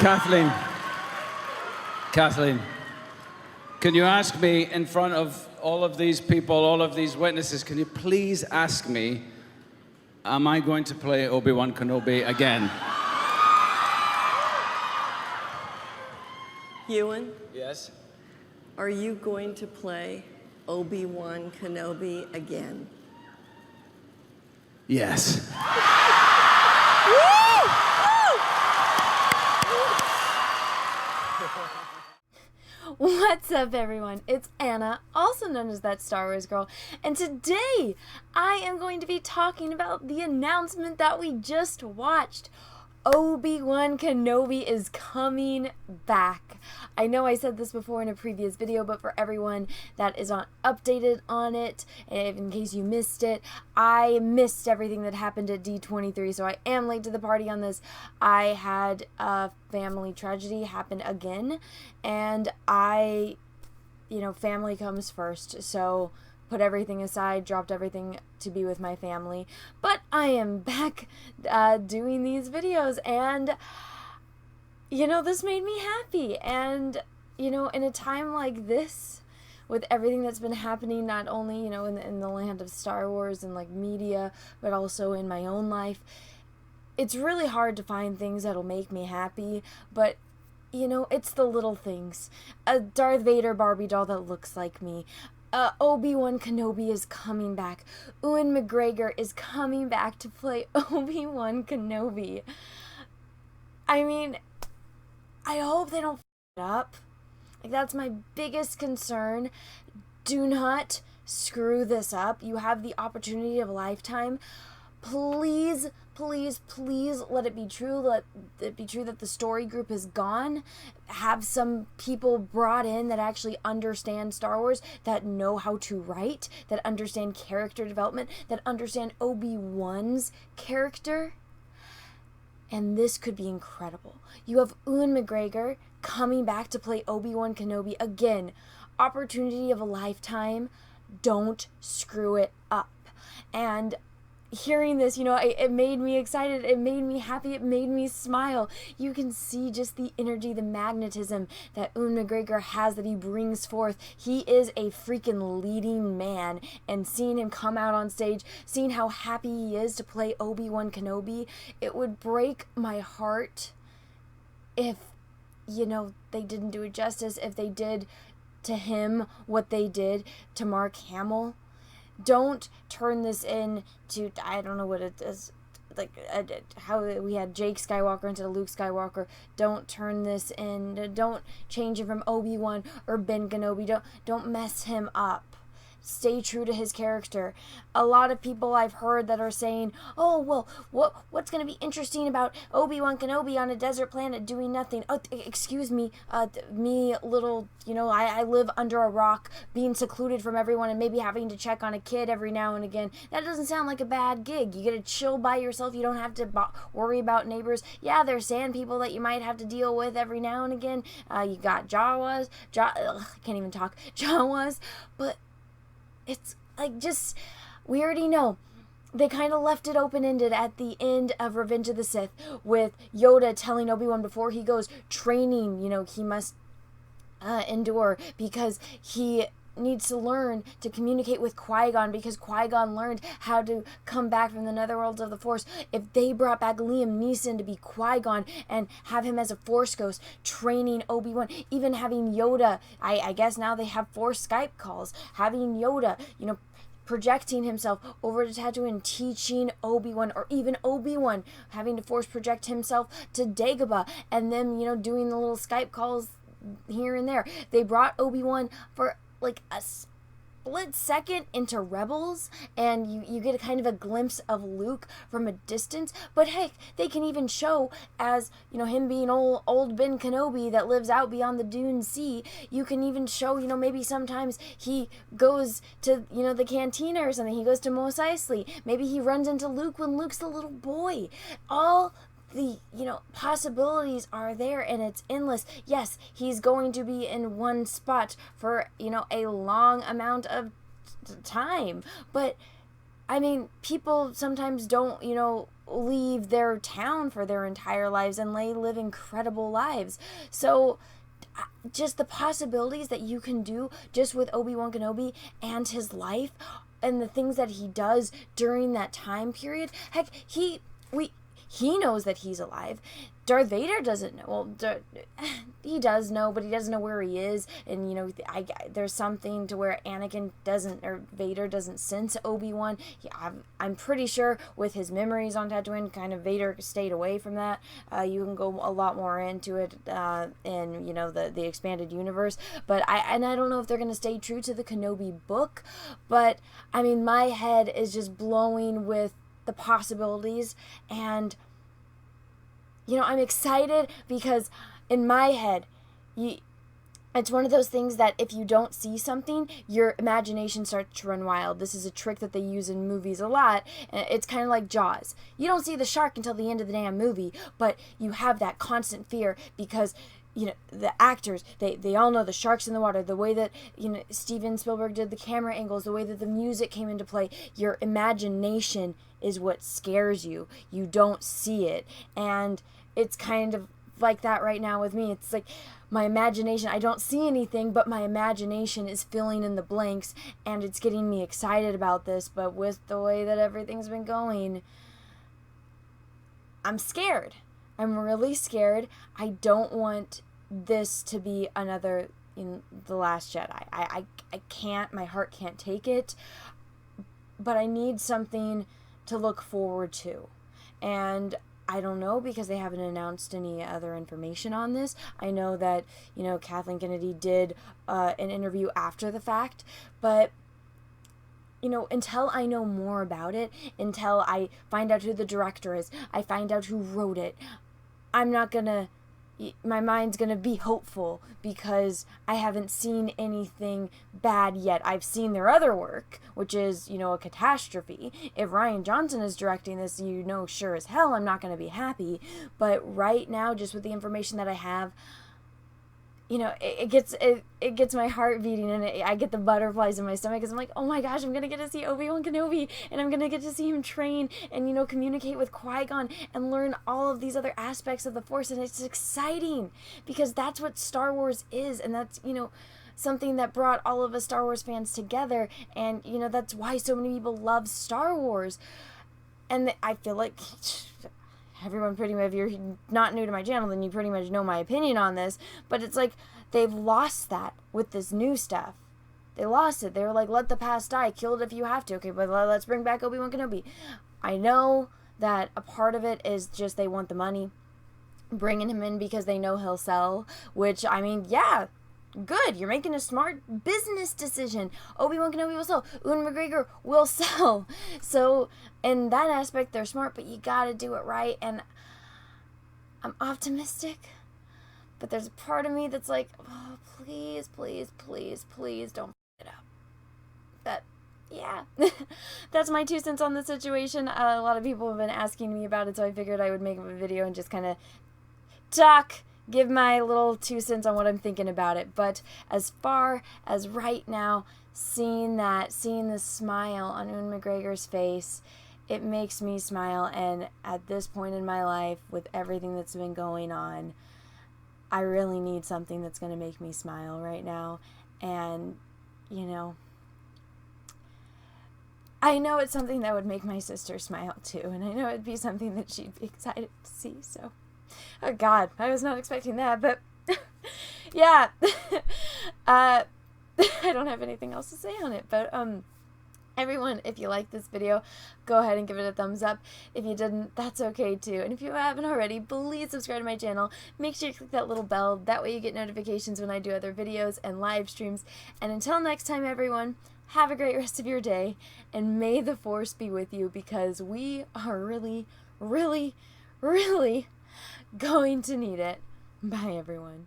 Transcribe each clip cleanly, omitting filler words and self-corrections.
Kathleen, can you ask me in front of all of these people, all of these witnesses, can you please ask me, am I going to play Obi Wan Kenobi again? Ewan? Yes? Are you going to play Obi Wan Kenobi again? Yes. What's up, everyone? It's Anna, also known as That Star Wars Girl, and today I am going to be talking about the announcement that we just watched. Obi Wan Kenobi is coming back. I know I said this before in a previous video, but for everyone that is updated on it, in case you missed it, I missed everything that happened at D23, so I am late to the party on this. I had a family tragedy happen again, and family comes first, so put everything aside, dropped everything to be with my family. But I am back doing these videos, and, this made me happy. And, in a time like this, with everything that's been happening, not only, in the land of Star Wars and, media, but also in my own life, it's really hard to find things that'll make me happy, but it's the little things. A Darth Vader Barbie doll that looks like me. Obi Wan Kenobi is coming back. Ewan Mcgregor is coming back to play Obi Wan Kenobi. I mean, I hope they don't f it up. That's my biggest concern. Do not screw this up. You have the opportunity of a lifetime. Please, please, please let it be true. Let it be true that the story group is gone. Have some people brought in that actually understand Star Wars, that know how to write, that understand character development, that understand Obi-Wan's character. And this could be incredible. You have Ewan McGregor coming back to play Obi-Wan Kenobi again. Opportunity of a lifetime. Don't screw it up. And hearing this, it made me excited, it made me happy, it made me smile. You can see just the energy, the magnetism that Ewan McGregor has, that he brings forth. He is a freaking leading man, and seeing him come out on stage, seeing how happy he is to play Obi-Wan Kenobi, it would break my heart if, they didn't do it justice, if they did to him what they did to Mark Hamill. Don't turn this into, I don't know what it is, how we had Jake Skywalker into Luke Skywalker. Don't turn this in, don't change it from Obi-Wan or Ben Kenobi. Don't mess him up. Stay true to his character. A lot of people I've heard that are saying, oh, well, what's going to be interesting about Obi-Wan Kenobi on a desert planet doing nothing? Oh, excuse me, I live under a rock, being secluded from everyone and maybe having to check on a kid every now and again. That doesn't sound like a bad gig. You get to chill by yourself. You don't have to worry about neighbors. Yeah, there's sand people that you might have to deal with every now and again. You got Jawas, I can't even talk, Jawas, but it's we already know. They kind of left it open-ended at the end of Revenge of the Sith, with Yoda telling Obi-Wan before he goes training, he must endure because he needs to learn to communicate with Qui-Gon, because Qui-Gon learned how to come back from the netherworlds of the Force. If they brought back Liam Neeson to be Qui-Gon and have him as a Force ghost training Obi-Wan, even having Yoda, I guess now they have Force Skype calls, having Yoda, projecting himself over to Tatooine, teaching Obi-Wan, or even Obi-Wan having to Force project himself to Dagobah, and them, doing the little Skype calls here and there. They brought Obi-Wan for a split second into Rebels, and you get a kind of a glimpse of Luke from a distance. But heck, they can even show as, him being old Ben Kenobi that lives out beyond the Dune Sea. You can even show, maybe sometimes he goes to, the cantina or something. He goes to Mos Eisley. Maybe he runs into Luke when Luke's a little boy. All the possibilities are there, and it's endless. Yes, he's going to be in one spot for a long amount of time, but I mean, people sometimes don't, leave their town for their entire lives, and they live incredible lives. So just the possibilities that you can do just with Obi Wan Kenobi and his life and the things that he does during that time period. Heck, he knows that he's alive. Darth Vader doesn't know. Well, he does know, but he doesn't know where he is. And, there's something to where Anakin doesn't, or Vader doesn't sense Obi-Wan. I'm pretty sure with his memories on Tatooine, kind of Vader stayed away from that. You can go a lot more into it in, the expanded universe. But I don't know if they're going to stay true to the Kenobi book. But, I mean, my head is just blowing with the possibilities, and I'm excited because in my head, it's one of those things that if you don't see something, your imagination starts to run wild. This is a trick that they use in movies a lot. It's kind of like Jaws. You don't see the shark until the end of the damn movie, but you have that constant fear because the actors, they all know the shark's in the water, the way that, Steven Spielberg did the camera angles, the way that the music came into play. Your imagination is what scares you. You don't see it. And it's kind of like that right now with me. It's like my imagination, I don't see anything, but my imagination is filling in the blanks, and it's getting me excited about this. But with the way that everything's been going, I'm scared. I'm really scared. I don't want this to be another in The Last Jedi. I can't, my heart can't take it, but I need something to look forward to. And I don't know, because they haven't announced any other information on this. I know that, Kathleen Kennedy did an interview after the fact, but until I know more about it, until I find out who the director is, I find out who wrote it, my mind's gonna be hopeful because I haven't seen anything bad yet. I've seen their other work, which is, a catastrophe. If Rian Johnson is directing this, sure as hell I'm not gonna be happy. But right now, just with the information that I have, it gets my heart beating, and I get the butterflies in my stomach because I'm like, oh my gosh, I'm gonna get to see Obi Wan Kenobi, and I'm gonna get to see him train and communicate with Qui-Gon and learn all of these other aspects of the Force, and it's exciting because that's what Star Wars is, and that's something that brought all of us Star Wars fans together, and that's why so many people love Star Wars, and I feel like everyone pretty much, if you're not new to my channel, then you pretty much know my opinion on this, but it's like they've lost that with this new stuff. They lost it. They were like, let the past die, kill it if you have to. Okay, but let's bring back Obi Wan Kenobi. I know that a part of it is just they want the money, bringing him in because they know he'll sell, which, I mean, yeah, good. You're making a smart business decision. Obi-Wan Kenobi will sell. Ewan McGregor will sell. So, in that aspect, they're smart, but you gotta do it right. And I'm optimistic, but there's a part of me that's like, oh, please, please, please, please don't f it up. But, yeah. That's my 2 cents on the situation. A lot of people have been asking me about it, so I figured I would make a video and just kind of give my little 2 cents on what I'm thinking about it. But as far as right now, seeing the smile on Ewan McGregor's face, it makes me smile. And at this point in my life, with everything that's been going on, I really need something that's going to make me smile right now. And, I know it's something that would make my sister smile too. And I know it'd be something that she'd be excited to see, so... Oh God, I was not expecting that, but yeah. I don't have anything else to say on it, but everyone, if you like this video, go ahead and give it a thumbs up. If you didn't, that's okay too. And if you haven't already, please subscribe to my channel. Make sure you click that little bell. That way you get notifications when I do other videos and live streams. And until next time, everyone, have a great rest of your day, and may the Force be with you, because we are really, really, really going to need it. Bye, everyone.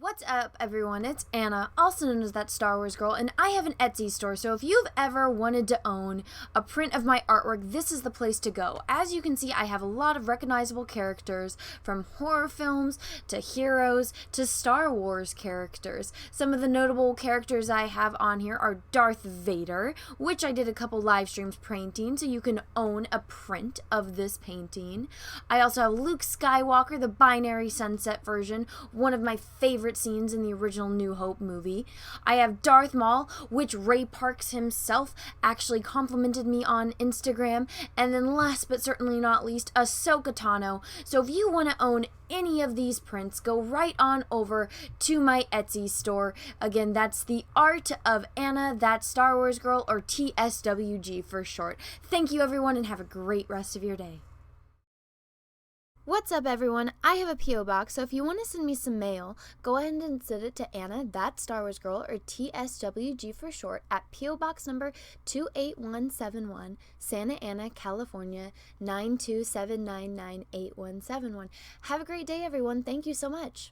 What's up, everyone? It's Anna, also known as That Star Wars Girl, and I have an Etsy store, so if you've ever wanted to own a print of my artwork, this is the place to go. As you can see, I have a lot of recognizable characters, from horror films to heroes to Star Wars characters. Some of the notable characters I have on here are Darth Vader, which I did a couple live streams painting, so you can own a print of this painting. I also have Luke Skywalker, the Binary Sunset version, one of my favorite scenes in the original New Hope movie. I have Darth Maul, which Ray Parks himself actually complimented me on Instagram. And then last but certainly not least, Ahsoka Tano. So if you want to own any of these prints, go right on over to my Etsy store. Again, that's the Art of Anna, That Star Wars Girl, or TSWG for short. Thank you, everyone, and have a great rest of your day. What's up, everyone? I have a P.O. box, so if you want to send me some mail, go ahead and send it to Anna, That Star Wars Girl, or TSWG for short, at P.O. Box number 28171, Santa Ana, California, 927998171. Have a great day, everyone. Thank you so much.